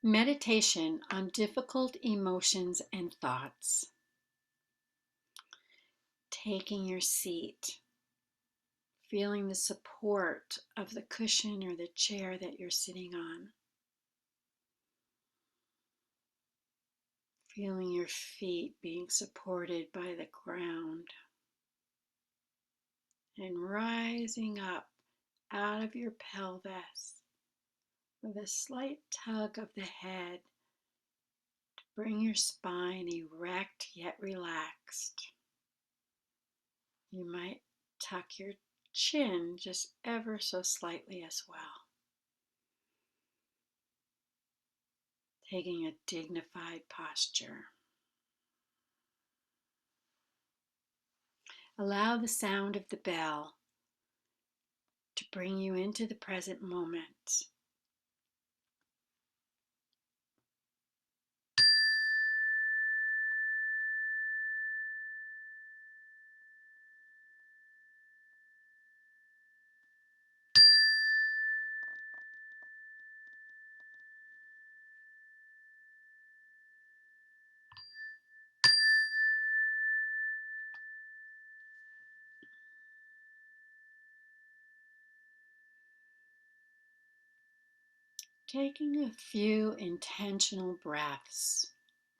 Meditation on difficult emotions and thoughts. Taking your seat, feeling the support of the cushion or the chair that you're sitting on. Feeling your feet being supported by the ground. And rising up out of your pelvis with a slight tug of the head to bring your spine erect yet relaxed. You might tuck your chin just ever so slightly as well. Taking a dignified posture. Allow the sound of the bell to bring you into the present moment. Taking a few intentional breaths,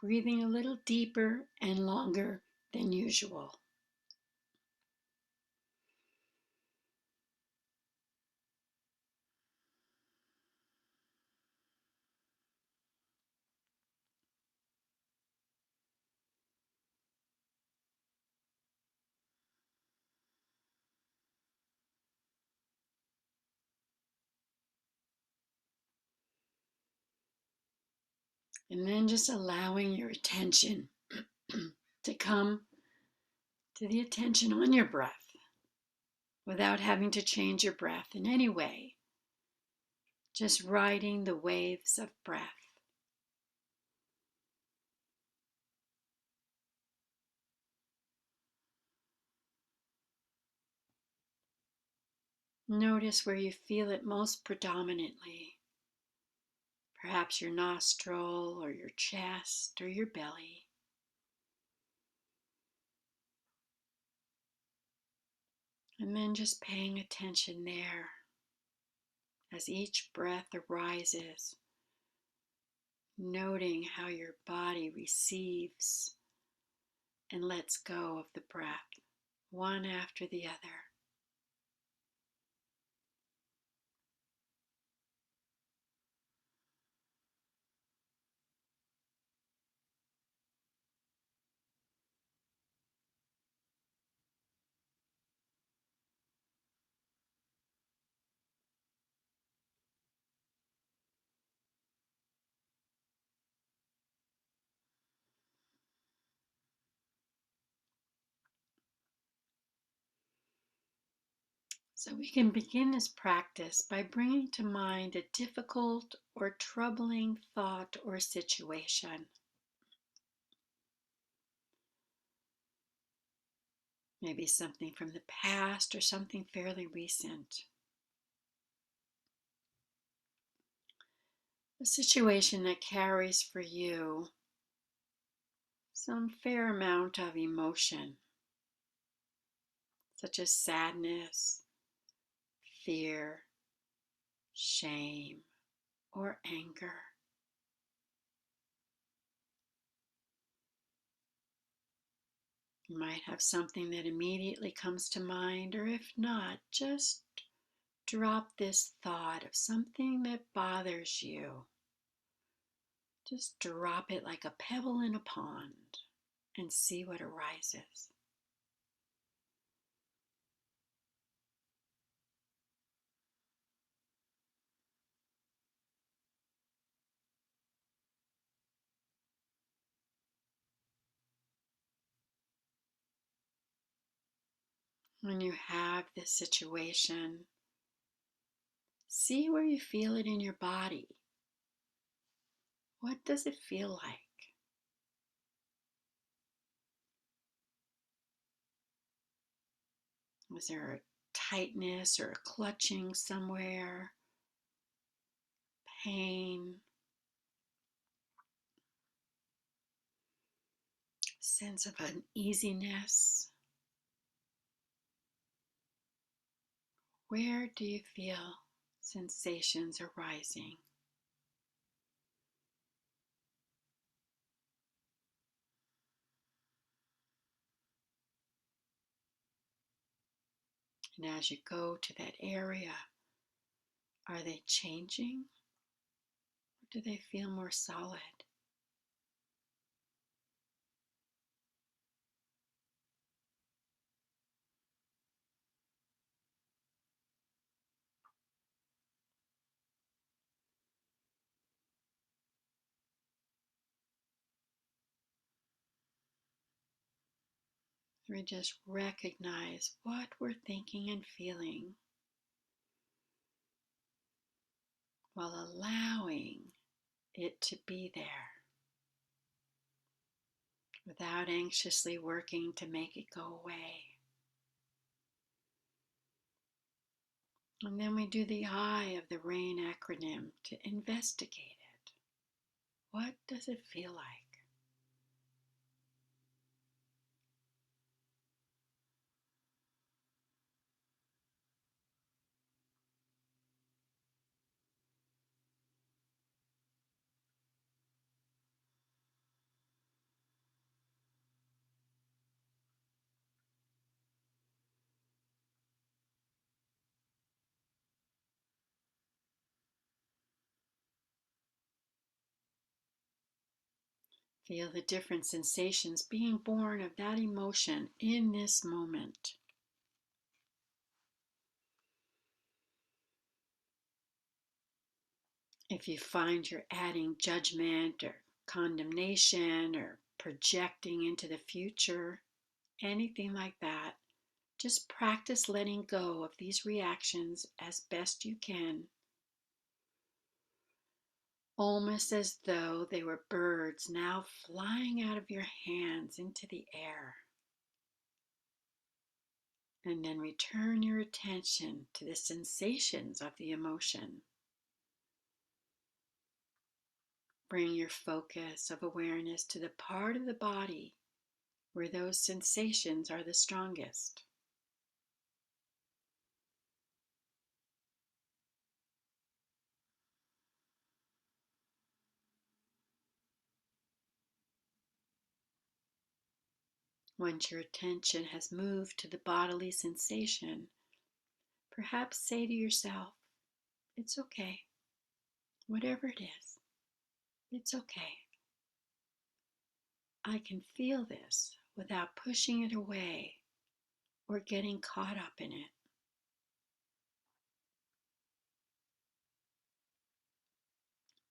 breathing a little deeper and longer than usual. And then just allowing your attention to come to the attention on your breath without having to change your breath in any way. Just riding the waves of breath. Notice where you feel it most predominantly. Perhaps your nostril or your chest or your belly. And then just paying attention there as each breath arises, noting how your body receives and lets go of the breath, one after the other. So we can begin this practice by bringing to mind a difficult or troubling thought or situation. Maybe something from the past or something fairly recent. A situation that carries for you some fair amount of emotion, such as sadness, fear, shame, or anger. You might have something that immediately comes to mind, or if not, just drop this thought of something that bothers you. Just drop it like a pebble in a pond and see what arises. When you have this situation, see where you feel it in your body. What does it feel like? Was there a tightness or a clutching somewhere? Pain? sense of uneasiness. Where do you feel sensations arising? And as you go to that area, are they changing or do they feel more solid? We just recognize what we're thinking and feeling while allowing it to be there without anxiously working to make it go away. And then we do the I of the RAIN acronym to investigate it. What does it feel like? Feel the different sensations being born of that emotion in this moment. If you find you're adding judgment or condemnation or projecting into the future, anything like that, just practice letting go of these reactions as best you can, almost as though they were birds now flying out of your hands into the air. And then return your attention to the sensations of the emotion. Bring your focus of awareness to the part of the body where those sensations are the strongest. Once your attention has moved to the bodily sensation, perhaps say to yourself, it's okay. Whatever it is, it's okay. I can feel this without pushing it away or getting caught up in it.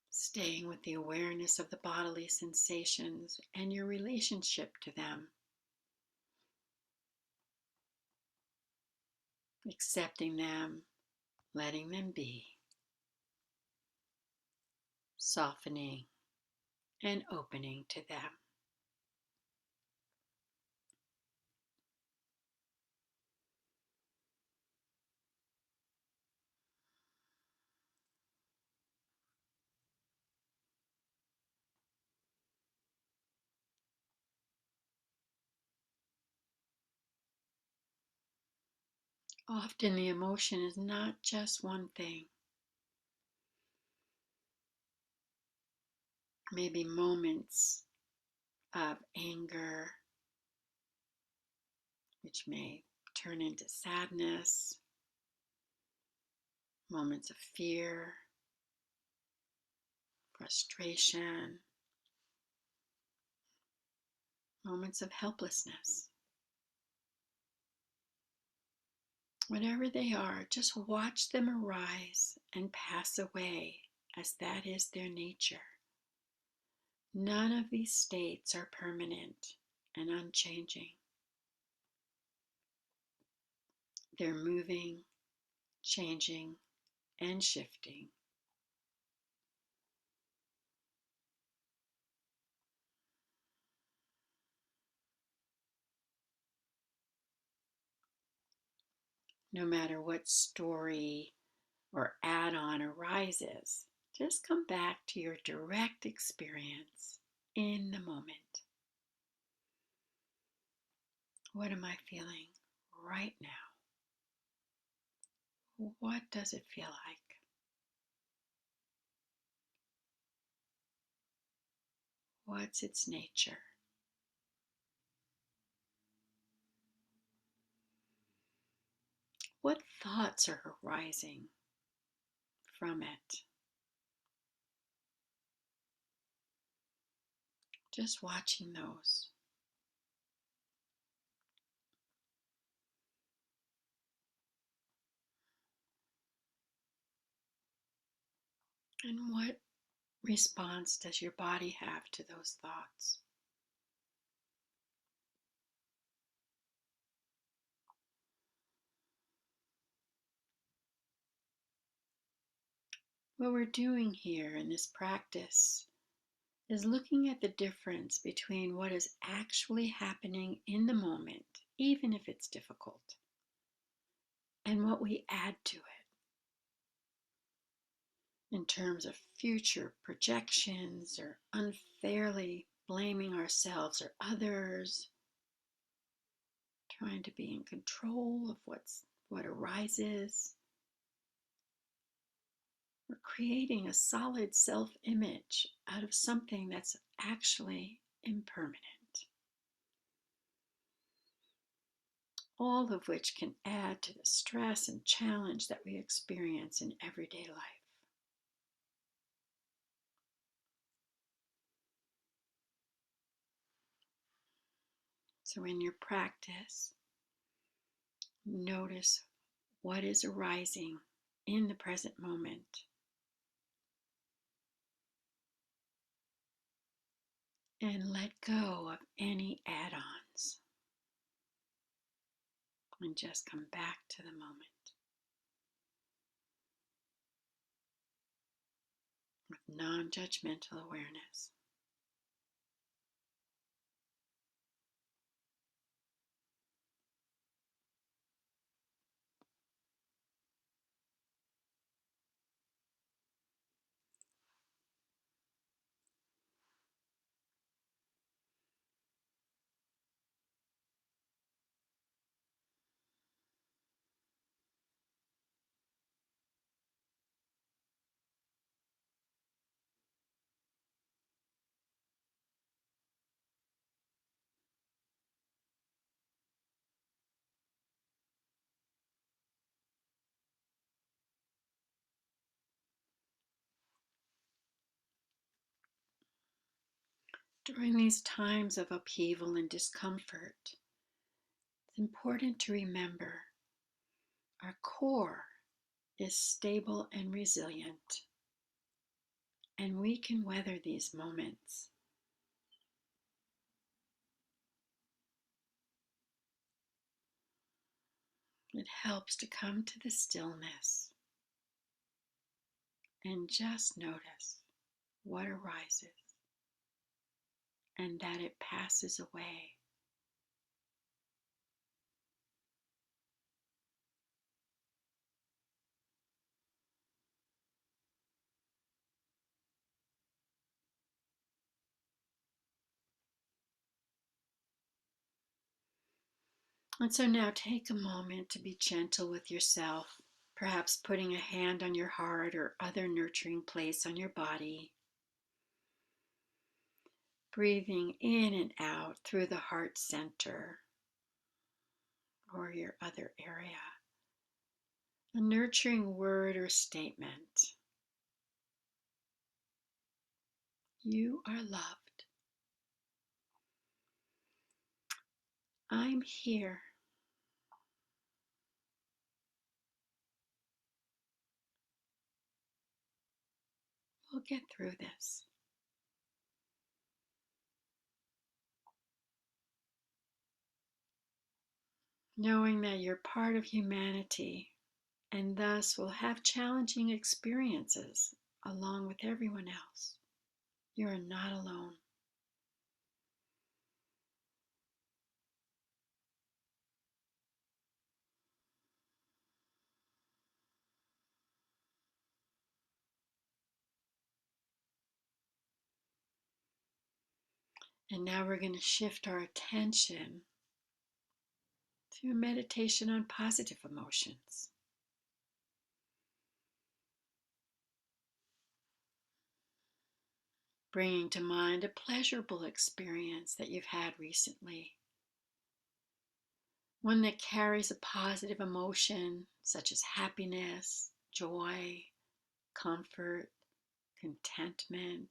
Staying with the awareness of the bodily sensations and your relationship to them. Accepting them, letting them be, softening and opening to them. Often the emotion is not just one thing. Maybe moments of anger, which may turn into sadness, moments of fear, frustration, moments of helplessness. Whatever they are, just watch them arise and pass away, as that is their nature. None of these states are permanent and unchanging. They're moving, changing, and shifting. No matter what story or add-on arises, just come back to your direct experience in the moment. What am I feeling right now? What does it feel like? What's its nature? What thoughts are arising from it? Just watching those. And what response does your body have to those thoughts? What we're doing here in this practice is looking at the difference between what is actually happening in the moment, even if it's difficult, and what we add to it in terms of future projections or unfairly blaming ourselves or others, trying to be in control of what arises. We're creating a solid self-image out of something that's actually impermanent. All of which can add to the stress and challenge that we experience in everyday life. So in your practice, notice what is arising in the present moment. And let go of any add-ons. And just come back to the moment with non-judgmental awareness. During these times of upheaval and discomfort, it's important to remember our core is stable and resilient, and we can weather these moments. It helps to come to the stillness and just notice what arises and that it passes away. And so now take a moment to be gentle with yourself, perhaps putting a hand on your heart or other nurturing place on your body. Breathing in and out through the heart center or your other area. A nurturing word or statement. You are loved. I'm here. We'll get through this. Knowing that you're part of humanity and thus will have challenging experiences along with everyone else. You are not alone. And now we're going to shift our attention through meditation on positive emotions. Bringing to mind a pleasurable experience that you've had recently, one that carries a positive emotion such as happiness, joy, comfort, contentment,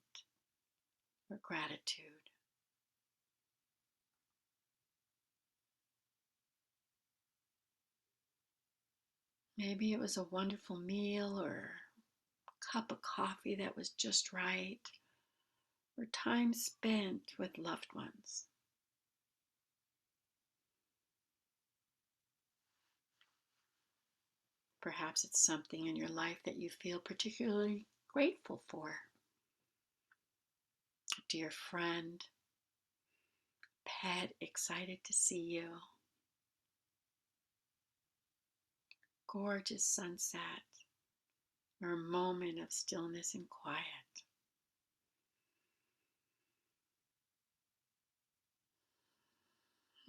or gratitude. Maybe it was a wonderful meal or a cup of coffee that was just right, or time spent with loved ones. Perhaps it's something in your life that you feel particularly grateful for. A dear friend, pet excited to see you, gorgeous sunset, or a moment of stillness and quiet.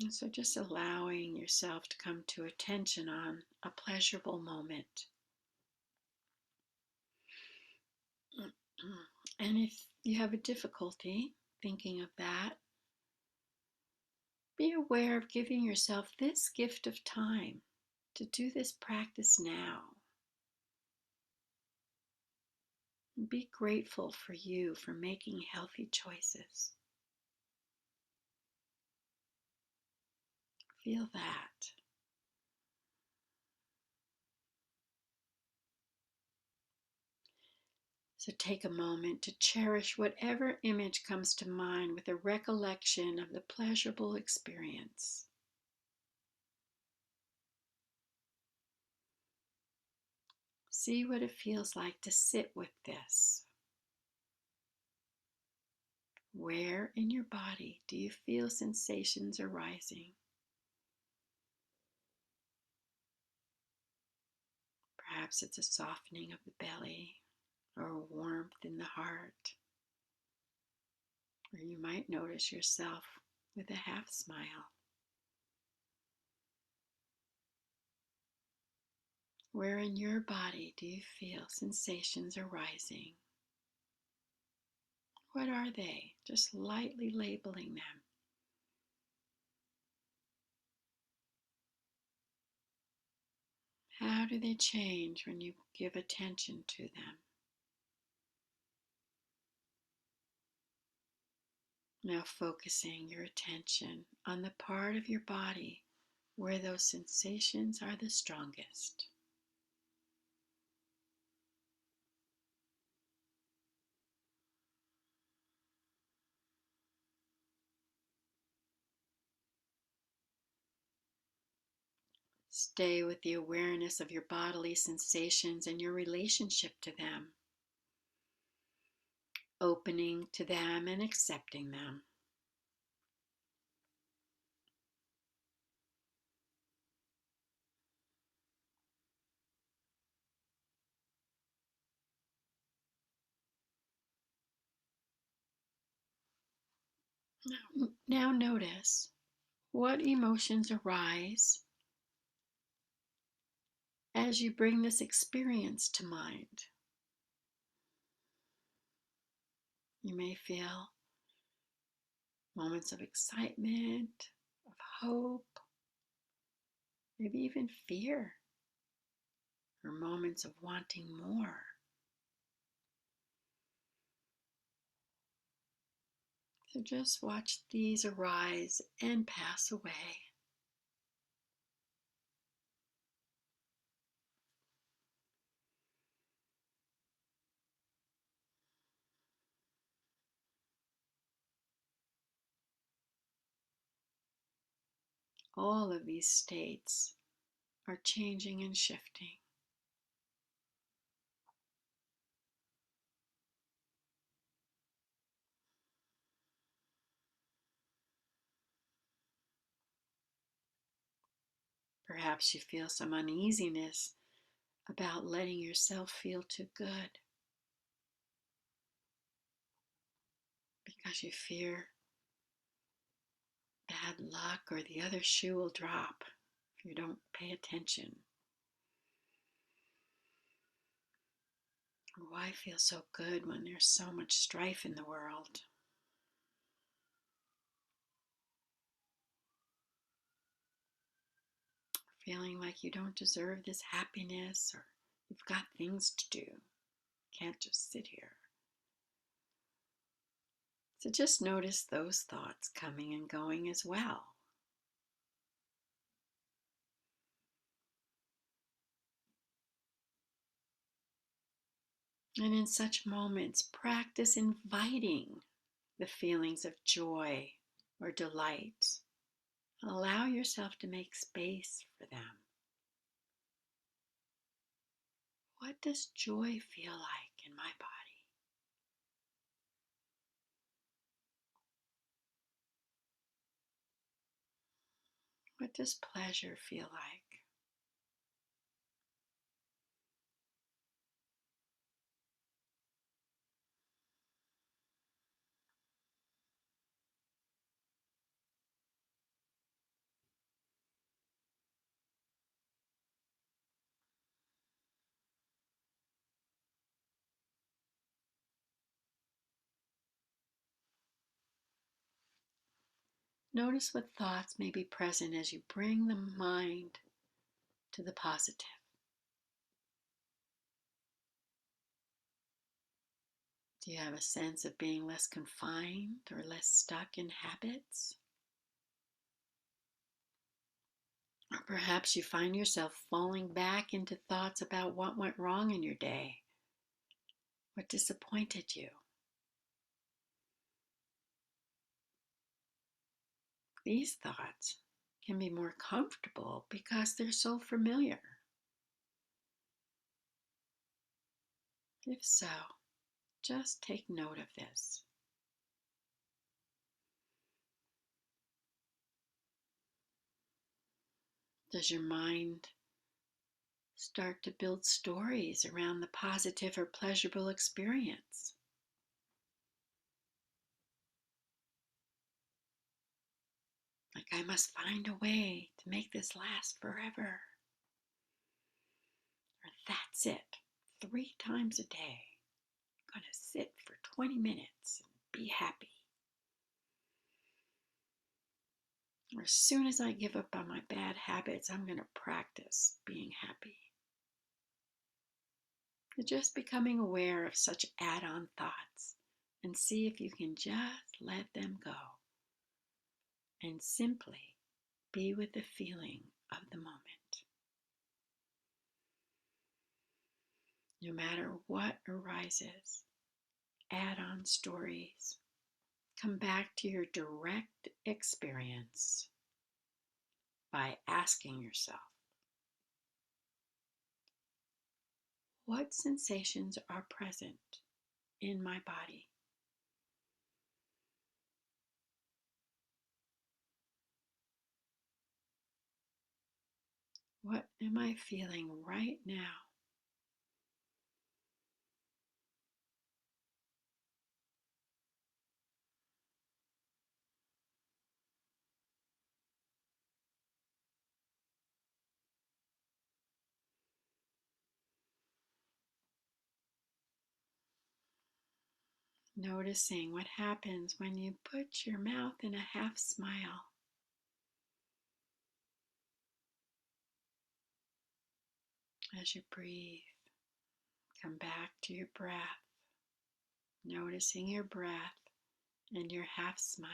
And so just allowing yourself to come to attention on a pleasurable moment. And if you have a difficulty thinking of that, be aware of giving yourself this gift of time to do this practice now. And be grateful for you for making healthy choices. Feel that. So take a moment to cherish whatever image comes to mind with a recollection of the pleasurable experience. See what it feels like to sit with this. Where in your body do you feel sensations arising? Perhaps it's a softening of the belly or a warmth in the heart. Or you might notice yourself with a half smile. Where in your body do you feel sensations arising? What are they? Just lightly labeling them. How do they change when you give attention to them? Now focusing your attention on the part of your body where those sensations are the strongest. Stay with the awareness of your bodily sensations and your relationship to them, opening to them and accepting them. Now notice what emotions arise as you bring this experience to mind. You may feel moments of excitement, of hope, maybe even fear, or moments of wanting more. So just watch these arise and pass away. All of these states are changing and shifting. Perhaps you feel some uneasiness about letting yourself feel too good because you fear bad luck or the other shoe will drop. You don't pay attention. Why feel so good when there's so much strife in the world? Feeling like you don't deserve this happiness or you've got things to do. Can't just sit here. So just notice those thoughts coming and going as well. And in such moments, practice inviting the feelings of joy or delight. Allow yourself to make space for them. What does joy feel like in my body? What does pleasure feel like? Notice what thoughts may be present as you bring the mind to the positive. Do you have a sense of being less confined or less stuck in habits? Or perhaps you find yourself falling back into thoughts about what went wrong in your day, what disappointed you. These thoughts can be more comfortable because they're so familiar. If so, just take note of this. Does your mind start to build stories around the positive or pleasurable experience? Like, I must find a way to make this last forever. Or that's it, 3 times a day. I'm going to sit for 20 minutes and be happy. Or as soon as I give up on my bad habits, I'm going to practice being happy. You're just becoming aware of such add-on thoughts and see if you can just let them go and simply be with the feeling of the moment. No matter what arises, add-on stories, come back to your direct experience by asking yourself, what sensations are present in my body? What am I feeling right now? Noticing what happens when you put your mouth in a half smile. As you breathe, come back to your breath, noticing your breath and your half smile.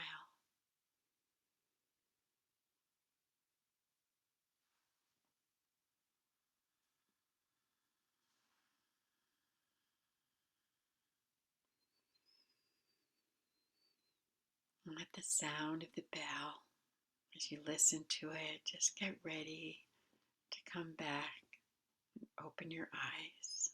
And let the sound of the bell, as you listen to it, just get ready to come back and open your eyes.